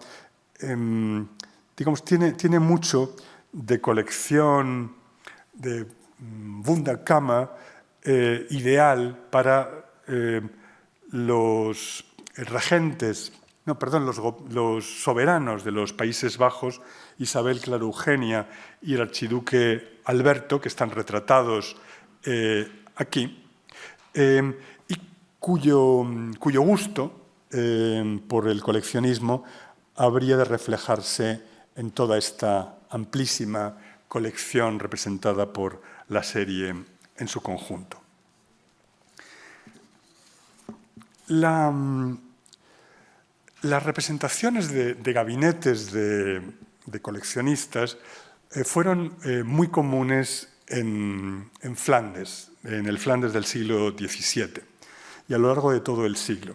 digamos, tiene mucho de colección de Wunderkammer ideal para los regentes, los soberanos de los Países Bajos, Isabel Clara Eugenia y el archiduque Alberto, que están retratados aquí, y cuyo gusto por el coleccionismo habría de reflejarse en toda esta amplísima colección representada por la serie en su conjunto. Las representaciones de gabinetes de coleccionistas fueron muy comunes en Flandes, en el Flandes del siglo XVII y a lo largo de todo el siglo.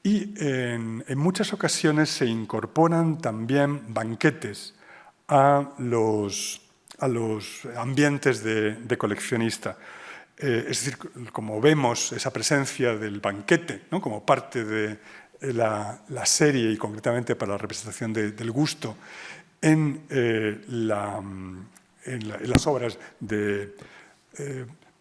Y en muchas ocasiones se incorporan también banquetes a los ambientes de coleccionista. Es decir, como vemos esa presencia del banquete, ¿no?, como parte de la serie y concretamente para la representación del gusto en las obras de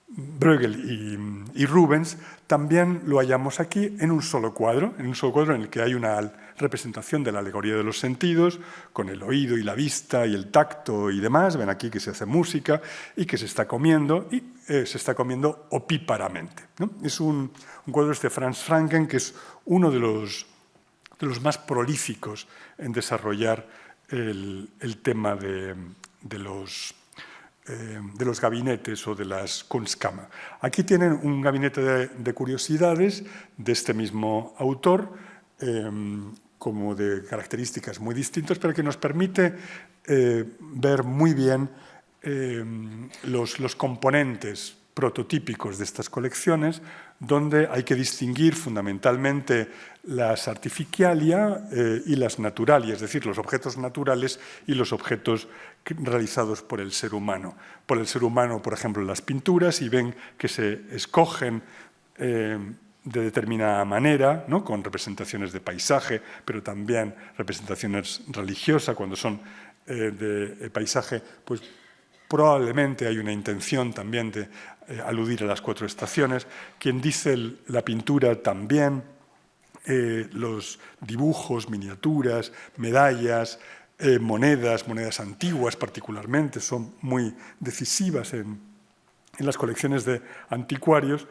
Bruegel y Rubens, también lo hallamos aquí en un solo cuadro en el que hay una representación de la alegoría de los sentidos, con el oído y la vista y el tacto y demás. Ven aquí que se hace música y que se está comiendo, y se está comiendo opíparamente, ¿no? Es un cuadro de Franz Franken, que es uno de los más prolíficos en desarrollar el tema de los gabinetes o de las Kunstkammer. Aquí tienen un gabinete de curiosidades de este mismo autor, como de características muy distintas, pero que nos permite ver muy bien los componentes prototípicos de estas colecciones, donde hay que distinguir fundamentalmente las artificialia y las naturalia, es decir, los objetos naturales y los objetos realizados por el ser humano. Por el ser humano, por ejemplo, las pinturas, y ven que se escogen de determinada manera, ¿no?, con representaciones de paisaje, pero también representaciones religiosas. Cuando son de paisaje, pues probablemente hay una intención también de aludir a las 4 estaciones. Quien dice la pintura también, los dibujos, miniaturas, medallas, monedas antiguas particularmente, son muy decisivas en las colecciones de anticuarios,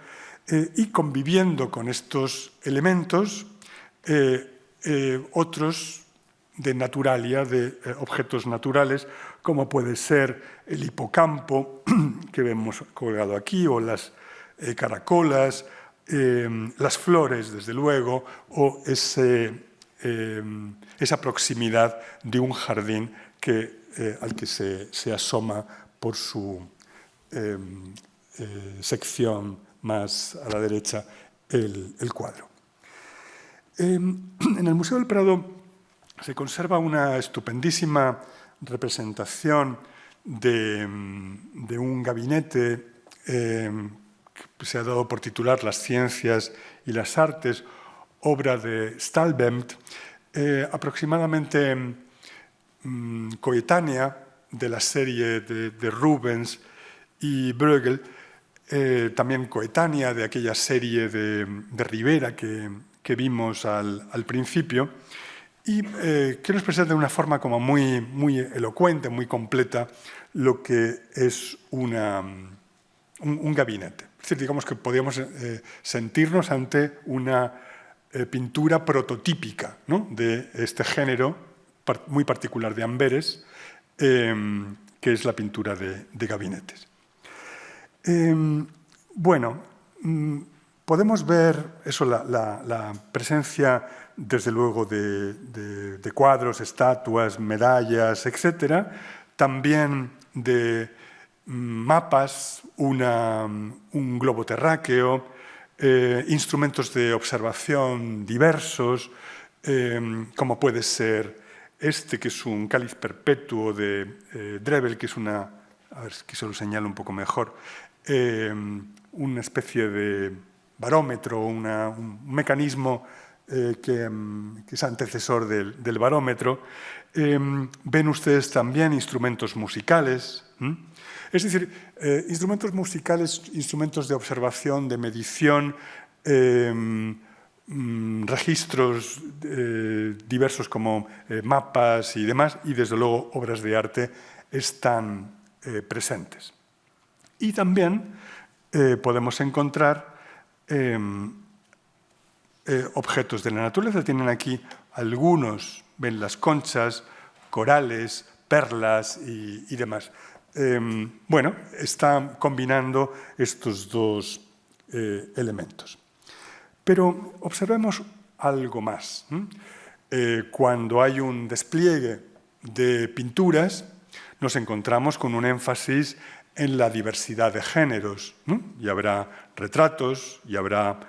y conviviendo con estos elementos, otros de naturalia, de objetos naturales, como puede ser el hipocampo, que vemos colgado aquí, o las caracolas, las flores, desde luego, o esa proximidad de un jardín al que se asoma por su sección más a la derecha el cuadro. En el Museo del Prado se conserva una estupendísima representación de un gabinete que se ha dado por titular Las ciencias y las artes, obra de Stalbemt, aproximadamente coetánea de la serie de Rubens y Bruegel, también coetánea de aquella serie de Rivera que vimos al principio, y que nos presenta de una forma como muy elocuente, muy completa, lo que es un gabinete. Es decir, digamos que podríamos sentirnos ante una pintura prototípica, ¿no?, de este género muy particular de Amberes, que es la pintura de gabinetes. Bueno, podemos ver eso, la presencia desde luego de cuadros, estatuas, medallas, etc. También de mapas, un globo terráqueo, instrumentos de observación diversos, como puede ser este, que es un cáliz perpetuo de Drebbel, que es a ver si se lo señalo un poco mejor, una especie de barómetro, un mecanismo que es antecesor del barómetro. Ven ustedes también instrumentos musicales. Es decir, instrumentos musicales, instrumentos de observación, de medición, registros diversos como mapas y demás, y desde luego obras de arte están presentes. Y también podemos encontrar objetos de la naturaleza. Tienen aquí algunos, ven las conchas, corales, perlas y demás. Bueno, están combinando estos dos elementos. Pero observemos algo más. Cuando hay un despliegue de pinturas, nos encontramos con un énfasis en la diversidad de géneros. Y habrá retratos, y habrá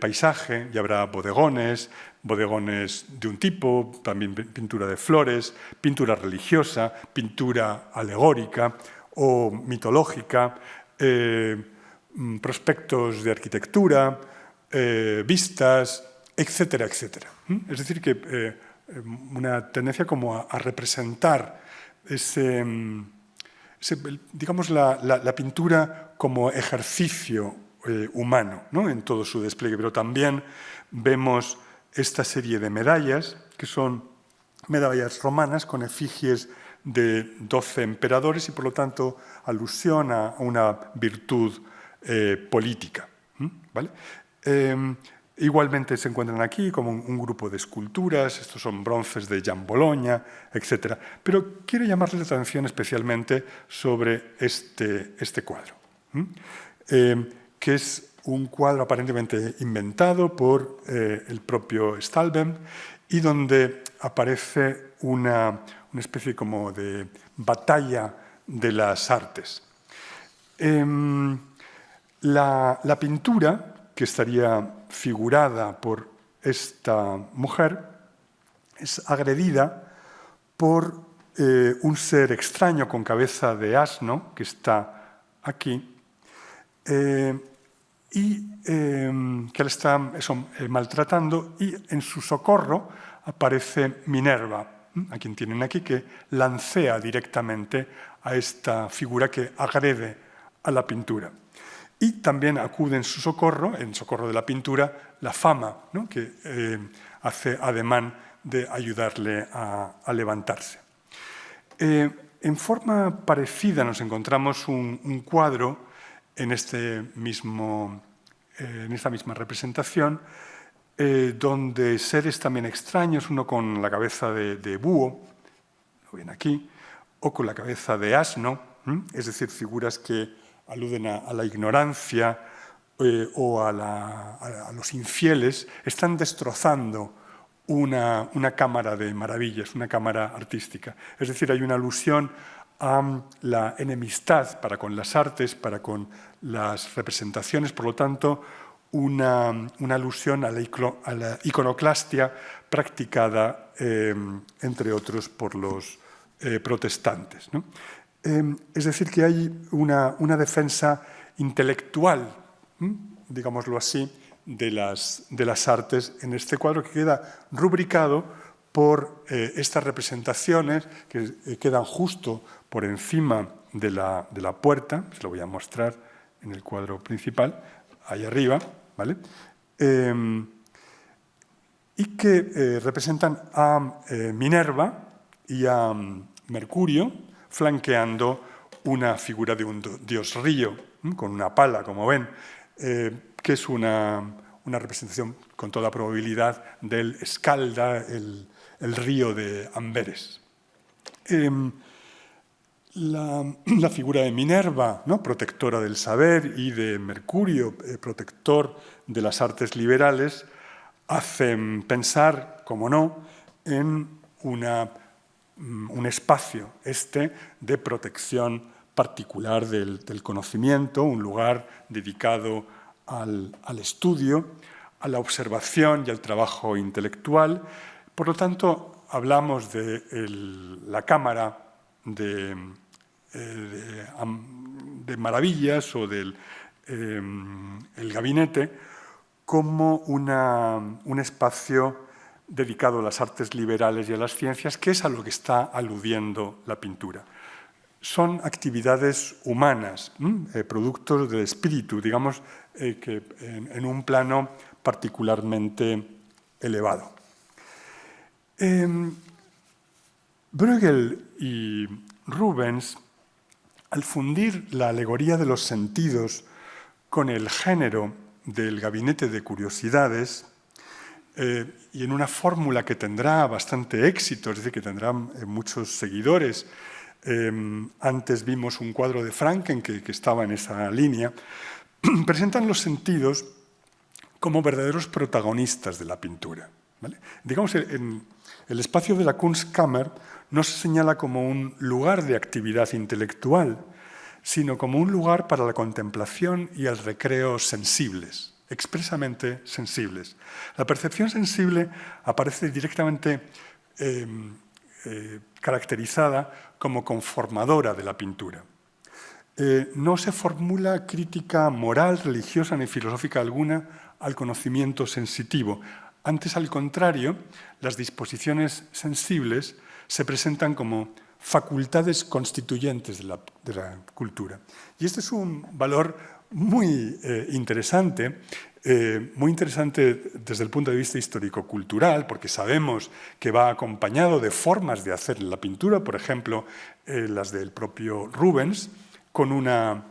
paisaje, y habrá bodegones de un tipo, también pintura de flores, pintura religiosa, pintura alegórica o mitológica, prospectos de arquitectura, vistas, etcétera, etcétera. Es decir, que una tendencia como a representar digamos, la pintura como ejercicio humano, ¿no? En todo su despliegue, pero también vemos esta serie de medallas, que son medallas romanas con efigies de 12 emperadores y, por lo tanto, alusión a una virtud política. ¿Vale? Igualmente se encuentran aquí como un grupo de esculturas, estos son bronces de Jan Bologna, etc. Pero quiero llamarles la atención especialmente sobre este cuadro, que es un cuadro aparentemente inventado por el propio Stalben y donde aparece una especie como de batalla de las artes. La pintura que estaría figurada por esta mujer es agredida por un ser extraño con cabeza de asno que está aquí y que le está maltratando, y en su socorro aparece Minerva, a quien tienen aquí, que lancea directamente a esta figura que agrede a la pintura. Y también acude en socorro de la pintura, la Fama, ¿no? Que hace ademán de ayudarle a levantarse. En forma parecida nos encontramos un cuadro en esta misma representación, donde seres también extraños, uno con la cabeza de búho, lo ven aquí, o con la cabeza de asno, es decir, figuras que aluden a la ignorancia o a los infieles, están destrozando una cámara de maravillas, una cámara artística. Es decir, hay una alusión a la enemistad para con las artes, para con las representaciones, por lo tanto, una alusión a la iconoclastia practicada, entre otros, por los protestantes, ¿no? Es decir, que hay una defensa intelectual, digámoslo así, de las artes en este cuadro, que queda rubricado por estas representaciones que quedan justo por encima de la puerta. Se lo voy a mostrar en el cuadro principal, ahí arriba, ¿vale? Y que representan a Minerva y a Mercurio, flanqueando una figura de un dios río, con una pala, como ven, que es una representación con toda probabilidad del Escalda, el río de Amberes. La figura de Minerva, ¿no? Protectora del saber, y de Mercurio, protector de las artes liberales, hacen pensar, como no, en un espacio de protección particular del conocimiento, un lugar dedicado al estudio, a la observación y al trabajo intelectual. Por lo tanto, hablamos de la cámara de maravillas o del el gabinete como un espacio dedicado a las artes liberales y a las ciencias, que es a lo que está aludiendo la pintura. Son actividades humanas, productos del espíritu, digamos, que en un plano particularmente elevado. Bruegel y Rubens, al fundir la alegoría de los sentidos con el género del gabinete de curiosidades, y en una fórmula que tendrá bastante éxito, es decir, que tendrá muchos seguidores. Antes vimos un cuadro de Franken que estaba en esa línea. Presentan los sentidos como verdaderos protagonistas de la pintura, ¿vale? Digamos, en el espacio de la Kunstkammer no se señala como un lugar de actividad intelectual, sino como un lugar para la contemplación y el recreo sensibles, expresamente sensibles. La percepción sensible aparece directamente caracterizada como conformadora de la pintura. No se formula crítica moral, religiosa ni filosófica alguna al conocimiento sensitivo. Antes, al contrario, las disposiciones sensibles se presentan como facultades constituyentes de la cultura. Y este es un valor muy interesante desde el punto de vista histórico-cultural, porque sabemos que va acompañado de formas de hacer la pintura, por ejemplo, las del propio Rubens, con una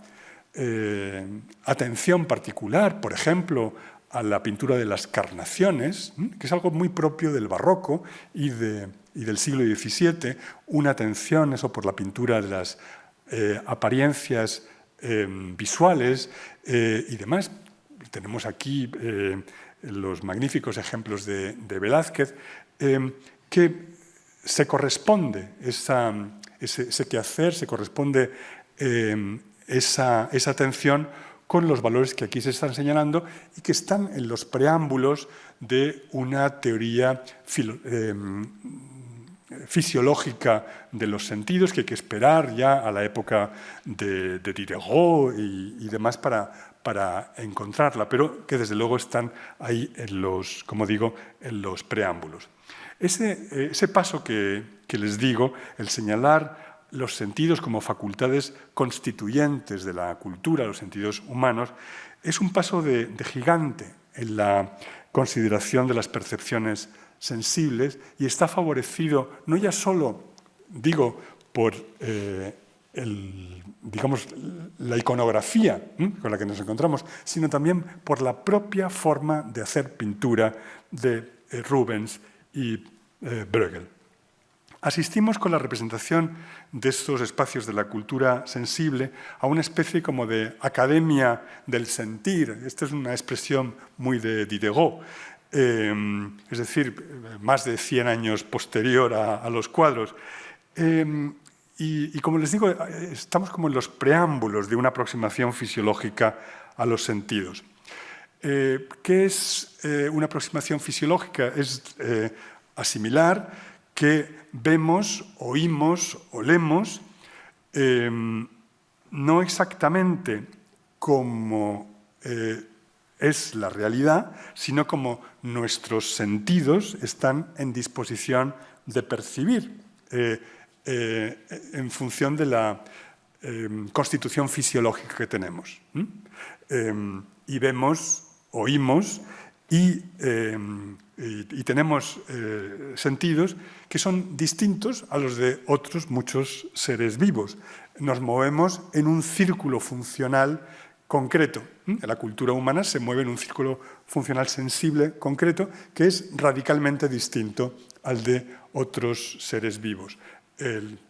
atención particular, por ejemplo, a la pintura de las carnaciones, que es algo muy propio del barroco y del siglo XVII, una atención eso por la pintura de las apariencias visuales y demás. Tenemos aquí los magníficos ejemplos de Velázquez, que se corresponde ese quehacer, se corresponde esa atención con los valores que aquí se están señalando y que están en los preámbulos de una teoría fisiológica de los sentidos que hay que esperar ya a la época de Diderot y demás para encontrarla, pero que desde luego están ahí como digo, en los preámbulos. Ese paso que les digo, el señalar los sentidos como facultades constituyentes de la cultura, los sentidos humanos, es un paso de gigante en la consideración de las percepciones sensibles y está favorecido no ya solo, digo, por la iconografía con la que nos encontramos, sino también por la propia forma de hacer pintura de Rubens y Bruegel. Asistimos con la representación de estos espacios de la cultura sensible a una especie como de academia del sentir. Esta es una expresión muy de Diderot, es decir, más de 100 años posterior a los cuadros. Y como les digo, estamos como en los preámbulos de una aproximación fisiológica a los sentidos. ¿Qué es una aproximación fisiológica? Es asimilar que vemos, oímos, olemos, no exactamente como es la realidad, sino como nuestros sentidos están en disposición de percibir en función de la constitución fisiológica que tenemos. Y vemos, oímos y tenemos sentidos que son distintos a los de otros muchos seres vivos. Nos movemos en un círculo funcional concreto. La cultura humana se mueve en un círculo funcional sensible concreto que es radicalmente distinto al de otros seres vivos.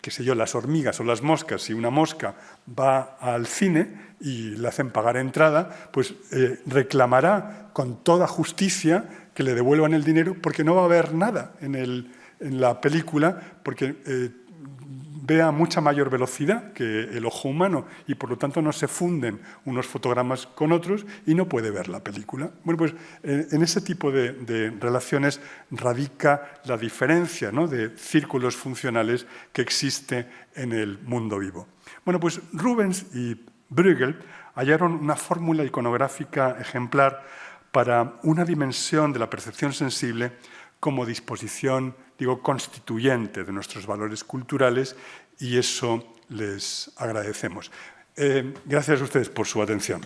qué sé yo, las hormigas o las moscas. Si una mosca va al cine y le hacen pagar entrada, pues reclamará con toda justicia que le devuelvan el dinero, porque no va a haber nada en la película, porque ve a mucha mayor velocidad que el ojo humano y por lo tanto no se funden unos fotogramas con otros y no puede ver la película. Bueno, pues en ese tipo de relaciones radica la diferencia, ¿no?, de círculos funcionales que existe en el mundo vivo. Bueno, pues Rubens y Bruegel hallaron una fórmula iconográfica ejemplar para una dimensión de la percepción sensible como disposición, constituyente de nuestros valores culturales, y eso les agradecemos. Gracias a ustedes por su atención.